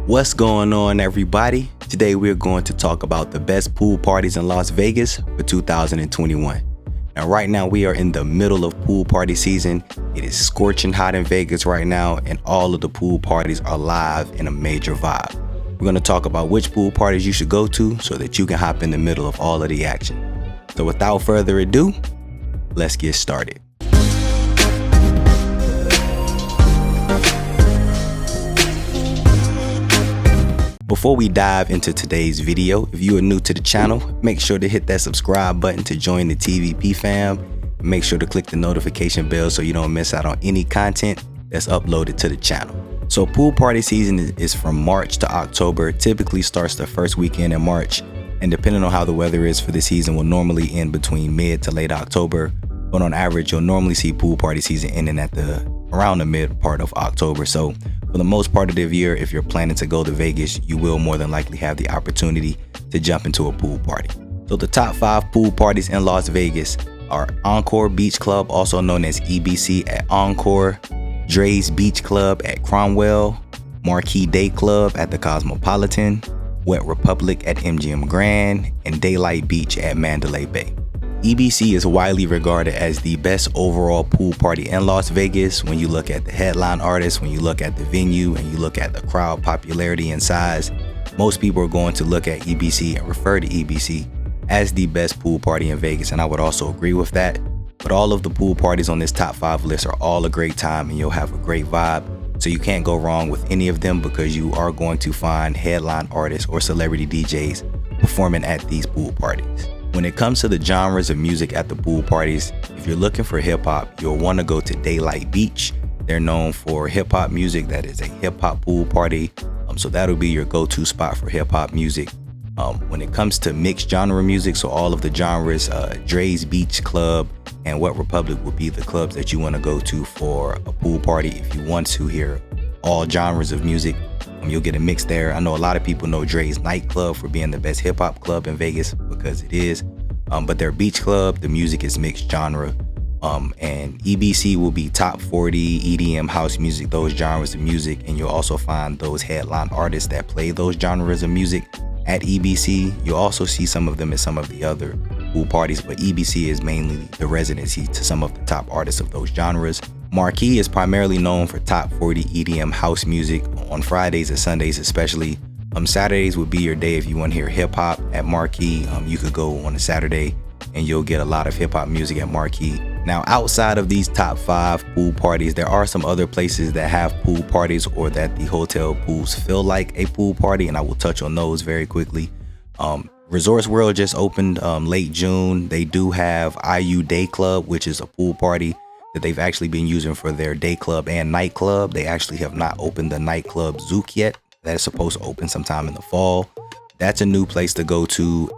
What's going on, everybody? Today we're going to talk about the best pool parties in Las Vegas for 2021. Now, right now we are in the middle of pool party season. It is scorching hot in Vegas right now, and all of the pool parties are live in a major vibe. We're going to talk about which pool parties you should go to so that you can hop in the middle of all of the action. So without further ado, let's get started. Before we dive into today's video, if you are new to the channel, make sure to hit that subscribe button to join the TVP fam. And make sure to click the notification bell so you don't miss out on any content that's uploaded to the channel. So pool party season is from March to October, typically starts the first weekend in March, and depending on how the weather is for the season will normally end between mid to late October, but on average you'll normally see pool party season ending at around the mid part of October. So for the most part of the year, if you're planning to go to Vegas, you will more than likely have the opportunity to jump into a pool party. So the top 5 pool parties in Las Vegas are Encore Beach Club, also known as EBC at Encore, Dre's Beach Club at Cromwell, Marquee Day Club at the Cosmopolitan, Wet Republic at MGM Grand, and Daylight Beach at Mandalay Bay. EBC is widely regarded as the best overall pool party in Las Vegas when you look at the headline artists, when you look at the venue, and you look at the crowd popularity and size. Most people are going to look at EBC and refer to EBC as the best pool party in Vegas, and I would also agree with that. But all of the pool parties on this top 5 list are all a great time and you'll have a great vibe. So you can't go wrong with any of them because you are going to find headline artists or celebrity DJs performing at these pool parties. When it comes to the genres of music at the pool parties, if you're looking for hip hop, you'll want to go to Daylight Beach. They're known for hip hop music. That is a hip hop pool party. So that'll be your go-to spot for hip hop music. When it comes to mixed genre music, so all of the genres, Dre's Beach Club and Wet Republic will be the clubs that you want to go to for a pool party. If you want to hear all genres of music, you'll get a mix there. I know a lot of people know Dre's Nightclub for being the best hip hop club in Vegas because it is. But their beach club, the music is mixed genre. And EBC will be top 40 EDM, house music, those genres of music. And you'll also find those headline artists that play those genres of music at EBC. You'll also see some of them at some of the other pool parties, but EBC is mainly the residency to some of the top artists of those genres. Marquee is primarily known for top 40 EDM house music on Fridays and Sundays especially. Saturdays would be your day if you want to hear hip hop at Marquee. You could go on a Saturday and you'll get a lot of hip hop music at Marquee. Now, outside of these top 5 pool parties, there are some other places that have pool parties or that the hotel pools feel like a pool party, and I will touch on those very quickly. Resorts World just opened late June. They do have IU Day Club, which is a pool party that they've actually been using for their day club and nightclub. They actually have not opened the nightclub Zouk yet. That is supposed to open sometime in the fall. That's a new place to go to.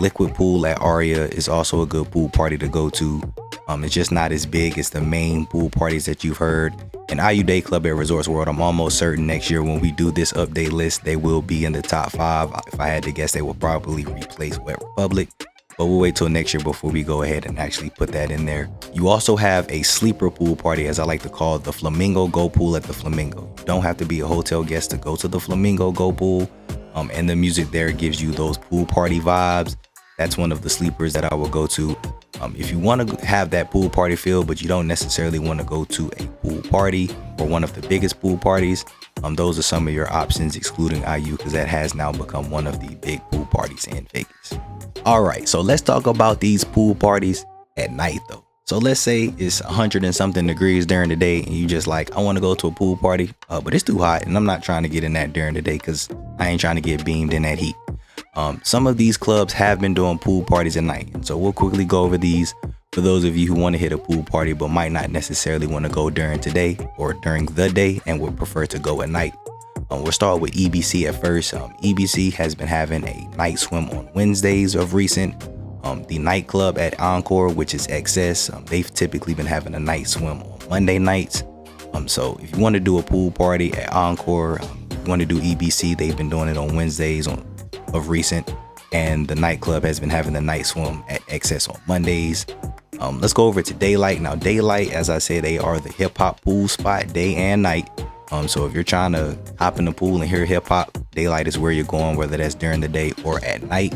Liquid Pool at Aria is also a good pool party to go to. It's just not as big as the main pool parties that you've heard. And IU Day Club at Resorts World, I'm almost certain next year when we do this update list, they will be in the top 5. If I had to guess, they will probably replace Wet Republic. But we'll wait till next year before we go ahead and actually put that in there. You also have a sleeper pool party, as I like to call it, the Flamingo Go Pool at the Flamingo. You don't have to be a hotel guest to go to the Flamingo Go Pool. And the music there gives you those pool party vibes. That's one of the sleepers that I will go to. If you want to have that pool party feel, but you don't necessarily want to go to a pool party or one of the biggest pool parties, those are some of your options, excluding IU, because that has now become one of the big pool parties in Vegas. All right, so let's talk about these pool parties at night though. So let's say it's 100 and something degrees during the day and you just like, I want to go to a pool party, but it's too hot and I'm not trying to get in that during the day because I ain't trying to get beamed in that heat. Some of these clubs have been doing pool parties at night, and so we'll quickly go over these for those of you who want to hit a pool party but might not necessarily want to go during today or during the day and would prefer to go at night. We'll start with EBC at first. EBC has been having a night swim on Wednesdays of recent. The nightclub at Encore, which is XS, they've typically been having a night swim on Monday nights. So if you want to do a pool party at Encore, if you want to do EBC, they've been doing it on Wednesdays of recent, and the nightclub has been having the night swim at XS on Mondays. Let's go over to Daylight. Now Daylight, as I said, they are the hip hop pool spot day and night. So if you're trying to hop in the pool and hear hip hop, Daylight is where you're going, whether that's during the day or at night.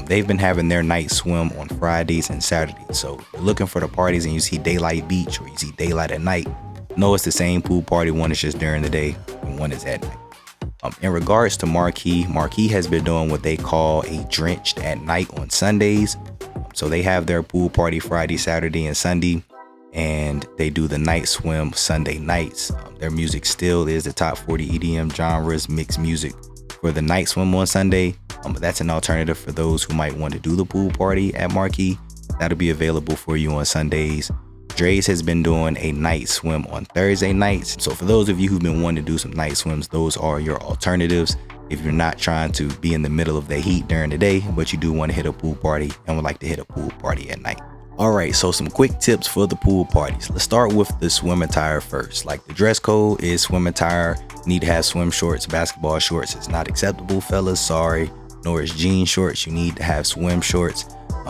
They've been having their night swim on Fridays and Saturdays. So if you're looking for the parties and you see Daylight Beach or you see Daylight at night, know it's the same pool party. One is just during the day and one is at night. In regards to Marquee, Marquee has been doing what they call a drenched at night on Sundays. So they have their pool party Friday, Saturday, and Sunday, and they do the night swim Sunday nights. Their music still is the top 40 EDM genres, mixed music for the night swim on Sunday. But that's an alternative for those who might want to do the pool party at Marquee. That'll be available for you on Sundays. Dre's has been doing a night swim on Thursday nights. So for those of you who've been wanting to do some night swims, those are your alternatives. If you're not trying to be in the middle of the heat during the day, but you do want to hit a pool party and would like to hit a pool party at night. All right, so some quick tips for the pool parties. Let's start with the swim attire first. Like the dress code is swim attire. You need to have swim shorts. Basketball shorts is not acceptable, fellas. Sorry. Nor is jean shorts. You need to have swim shorts.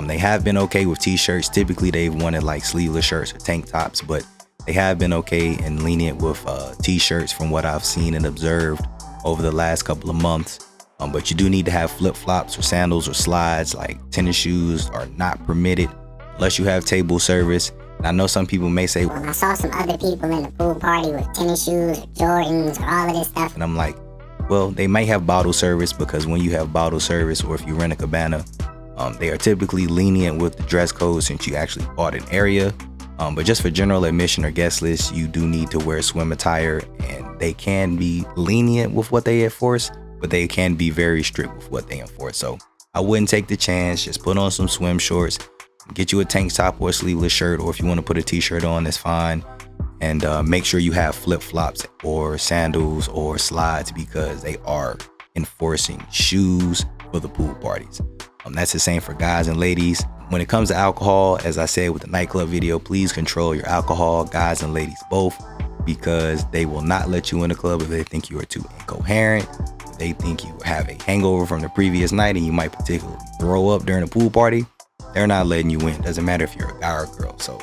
They have been okay with t-shirts. Typically they've wanted like sleeveless shirts or tank tops, but they have been okay and lenient with t-shirts from what I've seen and observed over the last couple of months. But you do need to have flip-flops or sandals or slides. Like tennis shoes are not permitted unless you have table service. And I know some people may say, well, I saw some other people in the pool party with tennis shoes or Jordans or all of this stuff. And I'm like, well, they might have bottle service, because when you have bottle service or if you rent a cabana, they are typically lenient with the dress code since you actually bought an area. But just for general admission or guest list, you do need to wear swim attire, and they can be lenient with what they enforce, but they can be very strict with what they enforce. So I wouldn't take the chance. Just put on some swim shorts, get you a tank top or a sleeveless shirt, or if you want to put a t-shirt on, that's fine. And make sure you have flip-flops or sandals or slides, because they are enforcing shoes for the pool parties. That's the same for guys and ladies. When it comes to alcohol, as I said with the nightclub video, please control your alcohol, guys and ladies both, because they will not let you in the club if they think you are too incoherent. If they think you have a hangover from the previous night and you might particularly throw up during a pool party, they're not letting you in. Doesn't matter if you're a guy or a girl. So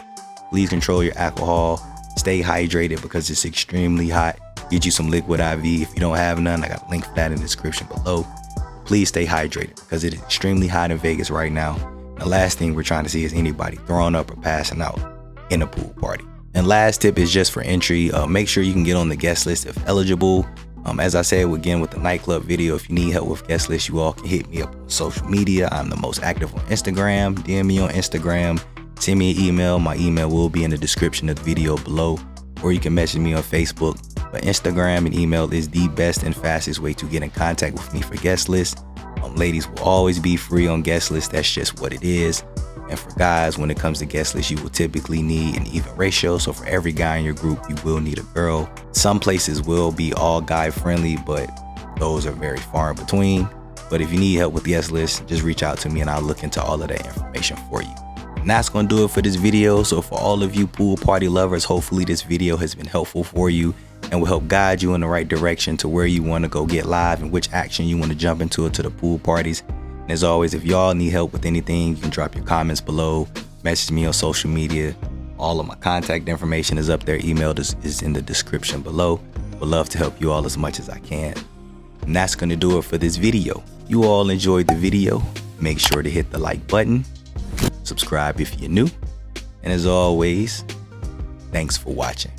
please control your alcohol. Stay hydrated because it's extremely hot. Get you some liquid IV. If you don't have none, I got a link for that in the description below. Please stay hydrated because it is extremely hot in Vegas right now. The last thing we're trying to see is anybody throwing up or passing out in a pool party. And last tip is just for entry. Make sure you can get on the guest list if eligible. As I said again with the nightclub video, if you need help with guest lists, you all can hit me up on social media. I'm the most active on Instagram. DM me on Instagram. Send me an email. My email will be in the description of the video below, or you can message me on Facebook. But Instagram and email is the best and fastest way to get in contact with me for guest lists. Ladies will always be free on guest lists. That's just what it is. And for guys, when it comes to guest lists, you will typically need an even ratio. So for every guy in your group, you will need a girl. Some places will be all guy friendly, but those are very far in between. But if you need help with guest lists, just reach out to me and I'll look into all of that information for you. And that's going to do it for this video. So for all of you pool party lovers, hopefully this video has been helpful for you and will help guide you in the right direction to where you want to go get live and which action you want to jump into to the pool parties. And as always, if y'all need help with anything, you can drop your comments below, message me on social media. All of my contact information is up there. Email is in the description below. Would love to help you all as much as I can. And that's going to do it for this video. You all enjoyed the video. Make sure to hit the like button. Subscribe if you're new. And as always, thanks for watching.